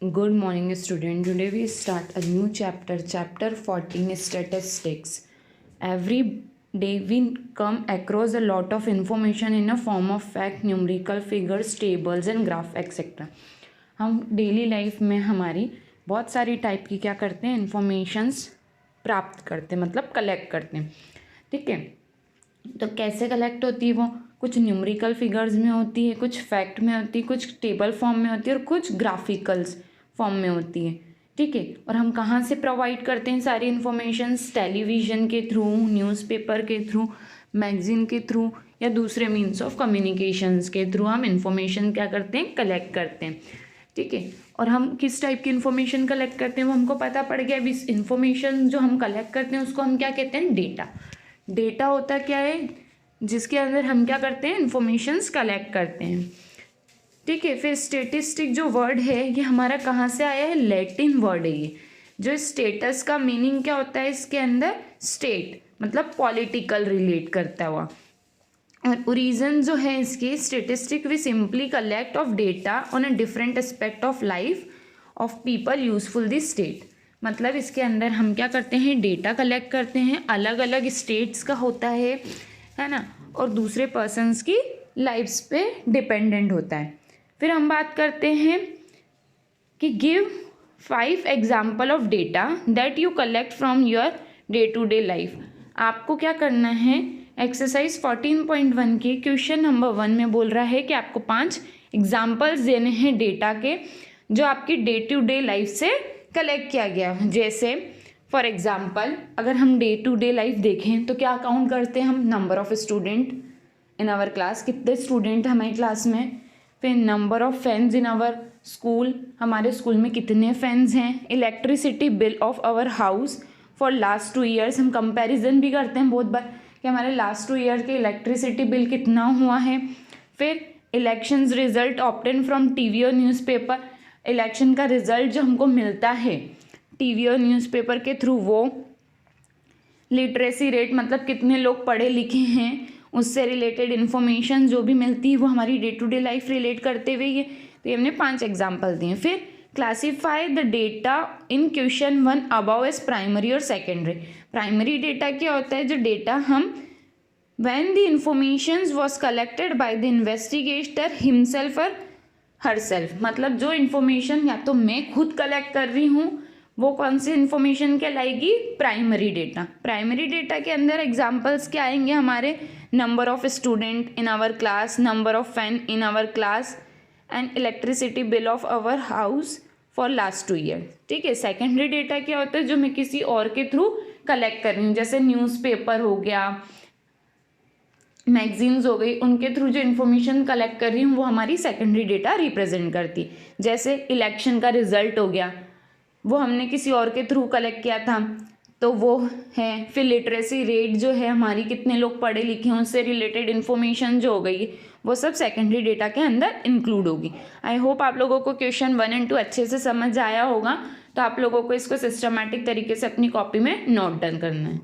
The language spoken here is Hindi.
Good morning, student. Today we start a new chapter, chapter 14, statistics. Every day we come across a lot of information in a form of fact, numerical figures, tables and graph etc. हम डेली लाइफ में हमारी बहुत सारी टाइप की क्या करते हैं, इन्फॉर्मेशंस प्राप्त करते हैं, मतलब कलेक्ट करते हैं. ठीक है, तो कैसे कलेक्ट होती है वो? कुछ न्यूमेरिकल फिगर्स में होती है, कुछ फैक्ट में होती है, कुछ टेबल फॉर्म में होती है और कुछ ग्राफिकल्स फॉर्म में होती है. ठीक है, और हम कहाँ से प्रोवाइड करते हैं सारी इन्फॉर्मेशंस? टेलीविज़न के थ्रू, न्यूज़पेपर के थ्रू, मैगजीन के थ्रू या दूसरे मीन्स ऑफ कम्युनिकेशंस के थ्रू हम इन्फॉर्मेशन क्या करते हैं, कलेक्ट करते हैं. ठीक है, और हम किस टाइप की इन्फॉर्मेशन कलेक्ट करते हैं वो हमको पता पड़ गया. अब इस इन्फॉर्मेशन जो हम कलेक्ट करते हैं उसको हम क्या कहते हैं? डेटा. डेटा होता क्या है? जिसके अंदर हम क्या करते हैं, इन्फॉर्मेशंस कलेक्ट करते हैं. ठीक है, फिर स्टेटिस्टिक जो वर्ड है ये हमारा कहाँ से आया है? लैटिन वर्ड है ये. जो स्टेटस का मीनिंग क्या होता है इसके अंदर? स्टेट, मतलब पॉलिटिकल रिलेट करता हुआ. और ओरिजिन जो है इसके, statistic we simply collect of data on a different aspect of life of people useful this state. मतलब इसके अंदर हम क्या करते हैं, डेटा कलेक्ट करते हैं, अलग अलग स्टेट्स का होता है ना, और दूसरे पर्सन्स की लाइफ्स पे डिपेंडेंट होता है. फिर हम बात करते हैं कि give 5 example of data that you collect from your day to day life. आपको क्या करना है, एक्सरसाइज 14.1 के क्वेश्चन नंबर 1 में बोल रहा है कि आपको 5 एग्जाम्पल्स देने हैं डेटा के जो आपकी डे टू डे लाइफ से कलेक्ट किया गया. जैसे फॉर एग्जाम्पल अगर हम डे टू डे लाइफ देखें तो क्या काउंट करते हैं हम? Number of student in our class, कितने स्टूडेंट हमारी क्लास में. फिर number of fans in our school, हमारे स्कूल में कितने फैंस हैं. Electricity bill of our house for last 2 years, हम कंपैरिजन भी करते हैं बहुत बार कि हमारे लास्ट 2 ईयर के इलेक्ट्रिसिटी बिल कितना हुआ है. फिर elections result obtain from TV और न्यूज़पेपर, इलेक्शन का रिजल्ट जो हमको मिलता है टीवी और न्यूज़पेपर के थ्रू वो. लिटरेसी रेट, मतलब कितने लोग पढ़े लिखे हैं, उससे रिलेटेड इन्फॉर्मेशन जो भी मिलती है वो हमारी day to day life relate करते हुए ये. तो ये हमने 5 एग्जाम्पल दिए. फिर classify the data in question 1 about as primary और सेकेंडरी. प्राइमरी डेटा क्या होता है? जो डेटा हम when the information was collected by the investigator himself और हरसेल्फ, मतलब जो इन्फॉर्मेशन या तो मैं खुद कलेक्ट कर रही हूँ वो कौन सी इन्फॉर्मेशन कहलाएगी? Primary data. प्राइमरी डेटा के अंदर एग्जाम्पल्स क्या आएंगे हमारे? Number of student in our class, number of fan in our class and electricity bill of our house for last 2 year. ठीक है, सेकेंडरी डेटा क्या होता है? जो मैं किसी और के थ्रू कलेक्ट कर रही हूँ, जैसे न्यूज़पेपर हो गया, मैगजीन्स हो गई, उनके थ्रू जो इन्फॉर्मेशन कलेक्ट कर रही हूँ वो हमारी सेकेंडरी डेटा रिप्रेजेंट करती. जैसे इलेक्शन का रिजल्ट हो गया, वो हमने किसी और के थ्रू कलेक्ट किया था तो वो है. फिर लिटरेसी रेट जो है हमारी, कितने लोग पढ़े लिखे हैं, उससे रिलेटेड इन्फॉर्मेशन जो हो गई वो सब सेकेंडरी डेटा के अंदर इंक्लूड होगी. आई होप आप लोगों को क्वेश्चन 1 और 2 अच्छे से समझ आया होगा. तो आप लोगों को इसको सिस्टमैटिक तरीके से अपनी कॉपी में नोट डाउन करना है.